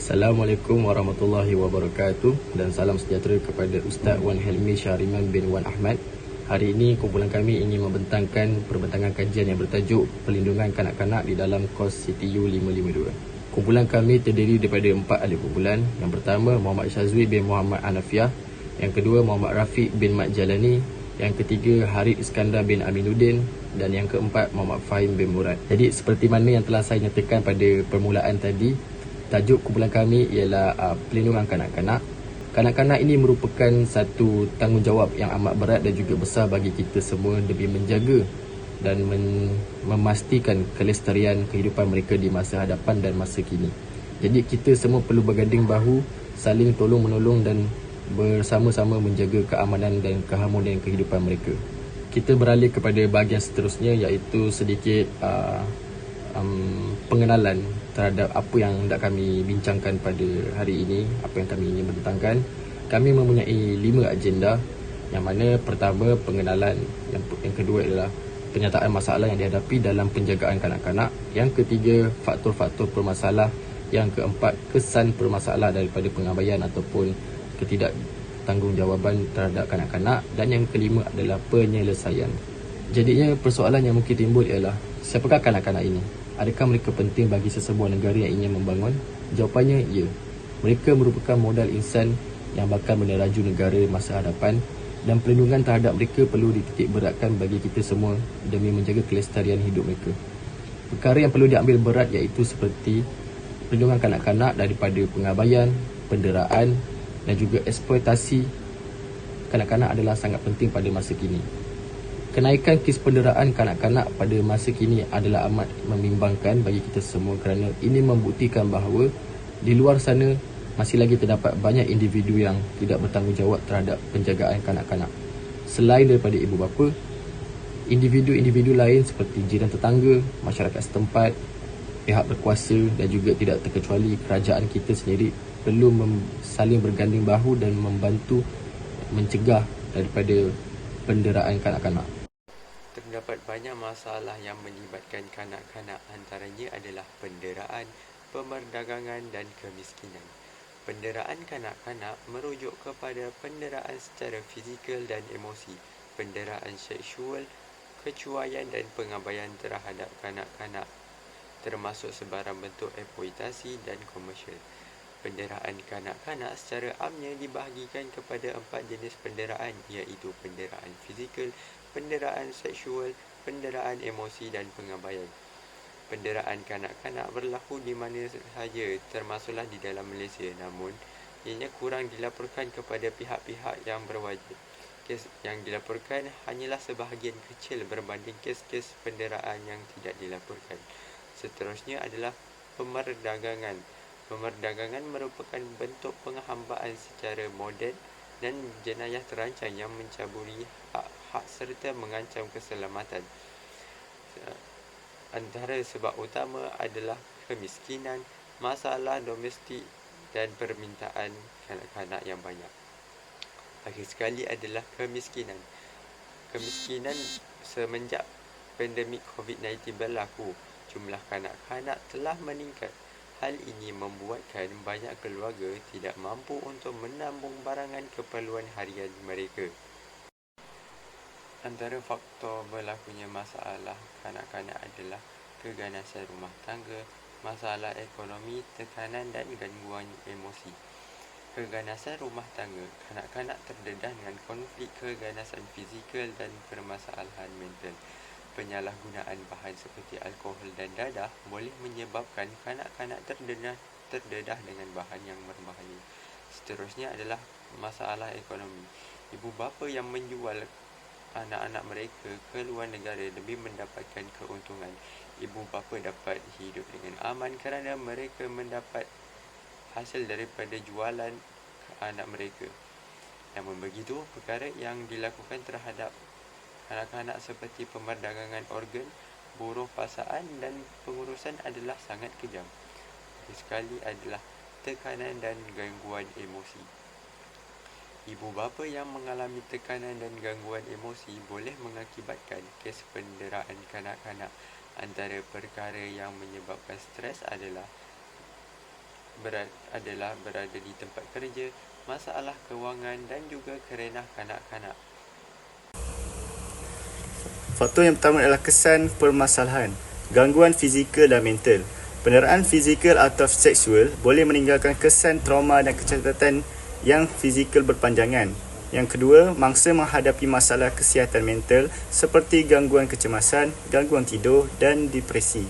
Assalamualaikum warahmatullahi wabarakatuh dan salam sejahtera kepada Ustaz Wan Helmi Syahriman bin Wan Ahmad. Hari ini kumpulan kami ingin membentangkan perbentangan kajian yang bertajuk Perlindungan Kanak-kanak di dalam kos CTU 552. Kumpulan kami terdiri daripada 4 ahli kumpulan. Yang pertama Muhammad Syazwi bin Muhammad Anafiah, yang kedua Muhammad Rafiq bin Mat Jalani, yang ketiga Harid Iskandar bin Aminuddin, dan yang keempat Muhammad Fahim bin Murad. Jadi seperti mana yang telah saya nyatakan pada permulaan tadi, tajuk kumpulan kami ialah Perlindungan Kanak-kanak. Kanak-kanak ini merupakan satu tanggungjawab yang amat berat dan juga besar bagi kita semua demi menjaga dan memastikan kelestarian kehidupan mereka di masa hadapan dan masa kini. Jadi kita semua perlu berganding bahu, saling tolong-menolong dan bersama-sama menjaga keamanan dan keharmonian kehidupan mereka. Kita beralih kepada bahagian seterusnya, iaitu sedikit pengenalan terhadap apa yang hendak kami bincangkan pada hari ini, apa yang kami ingin bentangkan. Kami mempunyai 5 agenda, yang mana pertama pengenalan, yang kedua adalah penyataan masalah yang dihadapi dalam penjagaan kanak-kanak, yang ketiga faktor-faktor permasalah, yang keempat kesan permasalah daripada pengabaian ataupun ketidaktanggungjawaban terhadap kanak-kanak, dan yang kelima adalah penyelesaian. Jadinya persoalan yang mungkin timbul ialah, siapakah kanak-kanak ini? Adakah mereka penting bagi sesebuah negara yang ingin membangun? Jawapannya, ya. Mereka merupakan modal insan yang bakal meneraju negara masa hadapan, dan perlindungan terhadap mereka perlu dititik beratkan bagi kita semua demi menjaga kelestarian hidup mereka. Perkara yang perlu diambil berat iaitu seperti perlindungan kanak-kanak daripada pengabaian, penderaan dan juga eksploitasi kanak-kanak adalah sangat penting pada masa kini. Kenaikan kes penderaan kanak-kanak pada masa kini adalah amat membimbangkan bagi kita semua, kerana ini membuktikan bahawa di luar sana masih lagi terdapat banyak individu yang tidak bertanggungjawab terhadap penjagaan kanak-kanak. Selain daripada ibu bapa, individu-individu lain seperti jiran tetangga, masyarakat setempat, pihak berkuasa dan juga tidak terkecuali kerajaan kita sendiri perlu saling berganding bahu dan membantu mencegah daripada penderaan kanak-kanak. Terdapat banyak masalah yang melibatkan kanak-kanak, antaranya adalah penderaan, pemerdagangan dan kemiskinan. Penderaan kanak-kanak merujuk kepada penderaan secara fizikal dan emosi, penderaan seksual, kecuaian dan pengabaian terhadap kanak-kanak, termasuk sebarang bentuk eksploitasi dan komersial. Penderaan kanak-kanak secara amnya dibahagikan kepada 4 jenis penderaan, iaitu penderaan fizikal, penderaan seksual, penderaan emosi dan pengabaian. Penderaan kanak-kanak berlaku di mana sahaja, termasuklah di dalam Malaysia, namun ianya kurang dilaporkan kepada pihak-pihak yang berwajib. Kes yang dilaporkan hanyalah sebahagian kecil berbanding kes-kes penderaan yang tidak dilaporkan. Seterusnya adalah pemerdagangan. Pemerdagangan merupakan bentuk penghambaan secara moden dan jenayah terancang yang mencaburi hak serta mengancam keselamatan. Antara sebab utama adalah kemiskinan, masalah domestik dan permintaan kanak-kanak yang banyak. Akhir sekali adalah kemiskinan. Kemiskinan semenjak pandemik COVID-19 berlaku, jumlah kanak-kanak telah meningkat. Hal ini membuatkan banyak keluarga tidak mampu untuk menabung barangan keperluan harian mereka. Antara faktor berlakunya masalah kanak-kanak adalah keganasan rumah tangga, masalah ekonomi, tekanan dan gangguan emosi. Keganasan rumah tangga, kanak-kanak terdedah dengan konflik keganasan fizikal dan permasalahan mental. Penyalahgunaan bahan seperti alkohol dan dadah boleh menyebabkan kanak-kanak terdedah dengan bahan yang berbahaya. Seterusnya adalah masalah ekonomi. Ibu bapa yang menjual anak-anak mereka ke luar negara demi mendapatkan keuntungan. Ibu bapa dapat hidup dengan aman kerana mereka mendapat hasil daripada jualan ke anak mereka. Namun begitu, perkara yang dilakukan terhadap kanak-kanak seperti pemerdagangan organ, buruh paksaan dan pengurusan adalah sangat kejam. Sekali adalah tekanan dan gangguan emosi. Ibu bapa yang mengalami tekanan dan gangguan emosi boleh mengakibatkan kes penderaan kanak-kanak. Antara perkara yang menyebabkan stres adalah adalah berada di tempat kerja, masalah kewangan dan juga kerenah kanak-kanak. Faktor yang pertama adalah kesan permasalahan, gangguan fizikal dan mental. Penderitaan fizikal atau seksual boleh meninggalkan kesan trauma dan kecacatan yang fizikal berpanjangan. Yang kedua, mangsa menghadapi masalah kesihatan mental seperti gangguan kecemasan, gangguan tidur dan depresi.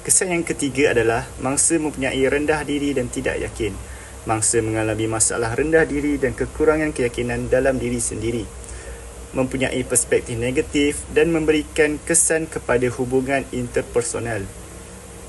Kesan yang ketiga adalah mangsa mempunyai rendah diri dan tidak yakin. Mangsa mengalami masalah rendah diri dan kekurangan keyakinan dalam diri sendiri, mempunyai perspektif negatif dan memberikan kesan kepada hubungan interpersonal.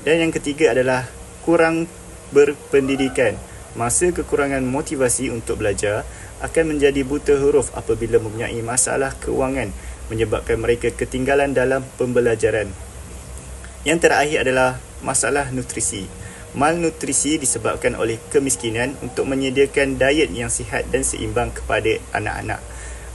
Dan yang ketiga adalah kurang berpendidikan. Masa kekurangan motivasi untuk belajar akan menjadi buta huruf apabila mempunyai masalah kewangan, menyebabkan mereka ketinggalan dalam pembelajaran. Yang terakhir adalah masalah nutrisi. Malnutrisi disebabkan oleh kemiskinan untuk menyediakan diet yang sihat dan seimbang kepada anak-anak,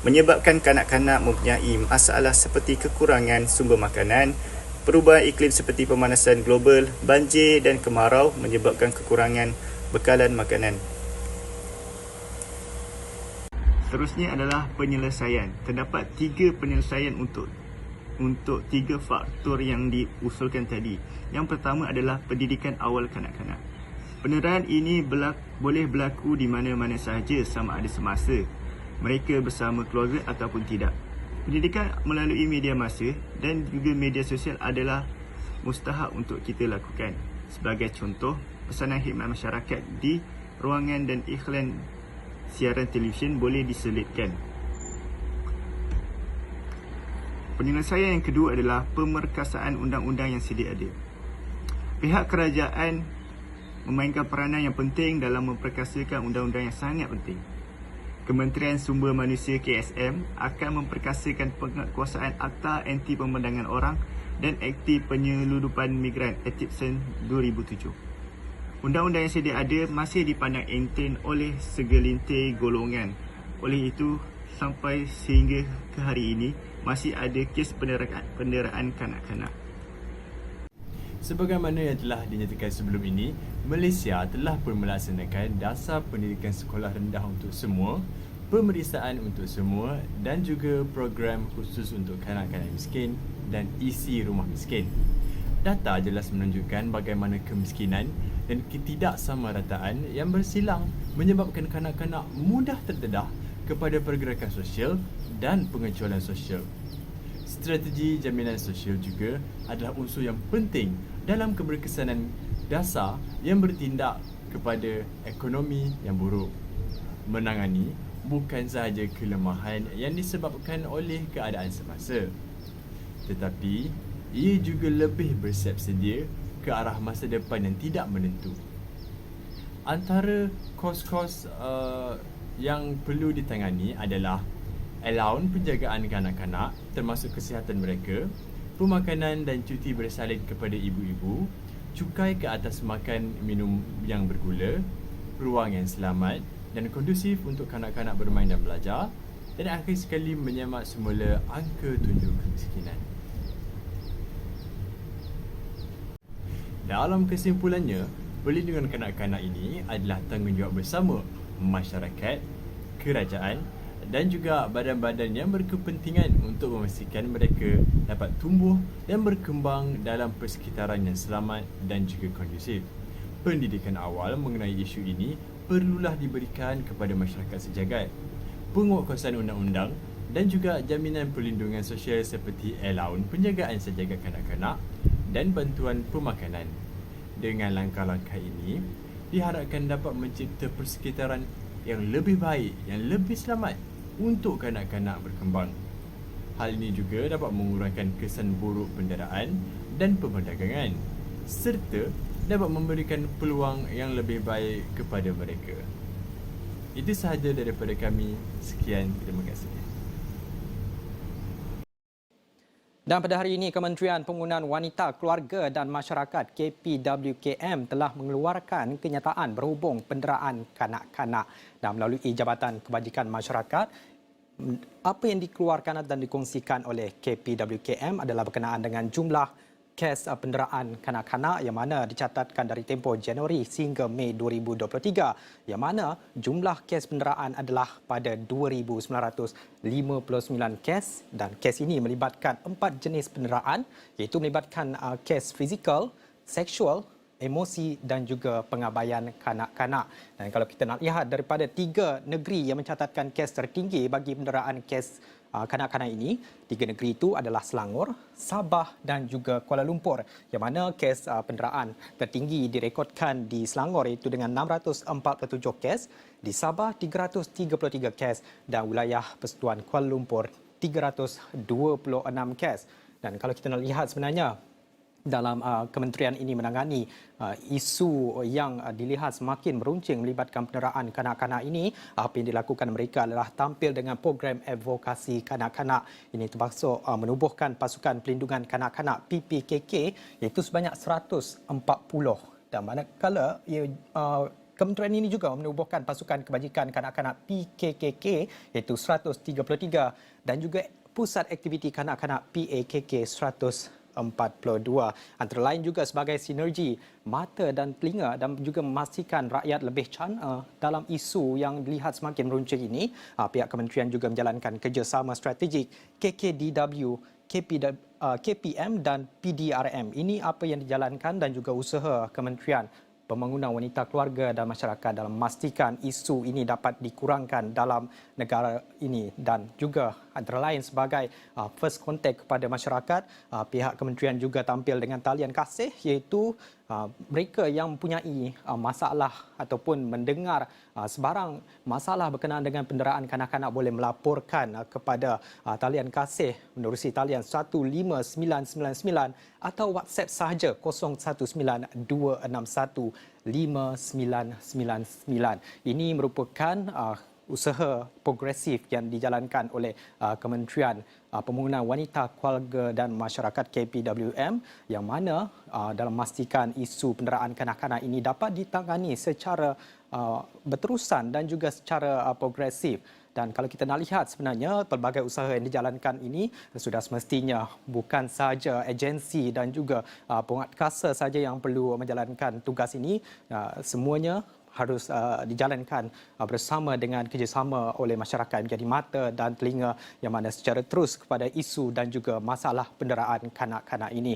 menyebabkan kanak-kanak mempunyai masalah seperti kekurangan sumber makanan. Perubahan iklim seperti pemanasan global, banjir dan kemarau menyebabkan kekurangan bekalan makanan. Seterusnya adalah penyelesaian. Terdapat 3 penyelesaian untuk 3 faktor yang diusulkan tadi. Yang pertama adalah pendidikan awal kanak-kanak. Penderitaan ini boleh berlaku di mana-mana sahaja sama ada semasa mereka bersama keluarga ataupun tidak. Pendidikan melalui media massa dan juga media sosial adalah mustahak untuk kita lakukan. Sebagai contoh, pesanan khidmat masyarakat di ruangan dan iklan siaran televisyen boleh diselitkan. Penyelesaian yang kedua adalah pemerkasaan undang-undang yang sedia ada. Pihak kerajaan memainkan peranan yang penting dalam memperkasakan undang-undang yang sangat penting. Kementerian Sumber Manusia KSM akan memperkasakan penguasaan Akta Anti Pemandangan Orang dan Akti Penyeludupan Migran Atchison 2007. Undang-undang yang sedia ada masih dipandang enteng oleh segelintir golongan. Oleh itu, sampai sehingga ke hari ini, masih ada kes penderaan kanak-kanak. Sebagaimana yang telah dinyatakan sebelum ini, Malaysia telah pun melaksanakan dasar pendidikan sekolah rendah untuk semua, pemeriksaan untuk semua dan juga program khusus untuk kanak-kanak miskin dan isi rumah miskin. Data jelas menunjukkan bagaimana kemiskinan dan ketidaksamarataan yang bersilang menyebabkan kanak-kanak mudah terdedah kepada pergerakan sosial dan pengecualian sosial. Strategi jaminan sosial juga adalah unsur yang penting dalam keberkesanan dasar yang bertindak kepada ekonomi yang buruk. Menangani bukan sahaja kelemahan yang disebabkan oleh keadaan semasa, tetapi ia juga lebih bersiap sedia ke arah masa depan yang tidak menentu. Antara kos-kos yang perlu ditangani adalah allowance penjagaan kanak-kanak termasuk kesihatan mereka, pemakanan dan cuti bersalin kepada ibu-ibu, cukai ke atas makan minum yang bergula, ruang yang selamat dan kondusif untuk kanak-kanak bermain dan belajar, dan akhir sekali menyemak semula angka tunjuk kemiskinan. Dalam kesimpulannya, perlindungan kanak-kanak ini adalah tanggungjawab bersama masyarakat, kerajaan dan juga badan-badan yang berkepentingan untuk memastikan mereka dapat tumbuh dan berkembang dalam persekitaran yang selamat dan juga kondusif. Pendidikan awal mengenai isu ini perlulah diberikan kepada masyarakat sejagat. Penguatkuasaan undang-undang dan juga jaminan perlindungan sosial seperti allowance penjagaan sejagat kanak-kanak dan bantuan pemakanan. Dengan langkah-langkah ini, diharapkan dapat mencipta persekitaran yang lebih baik, yang lebih selamat untuk kanak-kanak berkembang. Hal ini juga dapat mengurangkan kesan buruk penderaan dan perdagangan, serta dapat memberikan peluang yang lebih baik kepada mereka. Itu sahaja daripada kami. Sekian, terima kasih. Dan pada hari ini, Kementerian Pembangunan Wanita, Keluarga dan Masyarakat KPWKM telah mengeluarkan kenyataan berhubung penderaan kanak-kanak. Dan melalui Jabatan Kebajikan Masyarakat, apa yang dikeluarkan dan dikongsikan oleh KPWKM adalah berkenaan dengan jumlah kes penderaan kanak-kanak yang mana dicatatkan dari tempoh Januari hingga Mei 2023 yang mana jumlah kes penderaan adalah pada 2,959 kes dan kes ini melibatkan 4 jenis penderaan iaitu melibatkan kes fizikal, seksual, emosi dan juga pengabaian kanak-kanak. Dan kalau kita nak lihat daripada 3 negeri yang mencatatkan kes tertinggi bagi penderaan kes kanak-kanak ini, 3 negeri itu adalah Selangor, Sabah dan juga Kuala Lumpur yang mana kes penderaan tertinggi direkodkan di Selangor iaitu dengan 647 kes, di Sabah 333 kes dan wilayah Persekutuan Kuala Lumpur 326 kes. Dan kalau kita nak lihat sebenarnya dalam kementerian ini menangani isu yang dilihat semakin meruncing melibatkan penderaan kanak-kanak ini, apa yang dilakukan mereka adalah tampil dengan program advokasi kanak-kanak. Ini termasuk menubuhkan pasukan pelindungan kanak-kanak PPKK iaitu sebanyak 140 dan manakala kementerian ini juga menubuhkan pasukan kebajikan kanak-kanak PKKK iaitu 133 dan juga pusat aktiviti kanak-kanak PAKK 142 antara lain juga sebagai sinergi mata dan telinga dan juga memastikan rakyat lebih cana dalam isu yang dilihat semakin meruncing ini. Pihak kementerian juga menjalankan kerjasama strategik KKDW, KPM dan PDRM. Ini apa yang dijalankan dan juga usaha Kementerian Pembangunan Wanita, Keluarga dan Masyarakat dalam memastikan isu ini dapat dikurangkan dalam negara ini dan juga antara lain sebagai first contact kepada masyarakat. Pihak kementerian juga tampil dengan talian kasih iaitu mereka yang mempunyai masalah ataupun mendengar sebarang masalah berkenaan dengan penderaan kanak-kanak boleh melaporkan kepada talian kasih menerusi talian 15999 atau WhatsApp sahaja 0192615999. Ini merupakan usaha progresif yang dijalankan oleh Kementerian Pembangunan Wanita, Keluarga dan Masyarakat KPWM yang mana dalam memastikan isu penderaan kanak-kanak ini dapat ditangani secara berterusan dan juga secara progresif. Dan kalau kita nak lihat sebenarnya pelbagai usaha yang dijalankan ini sudah semestinya bukan sahaja agensi dan juga penguatkuasa saja yang perlu menjalankan tugas ini, semuanya harus dijalankan bersama dengan kerjasama oleh masyarakat menjadi mata dan telinga yang mana secara terus kepada isu dan juga masalah penderaan kanak-kanak ini.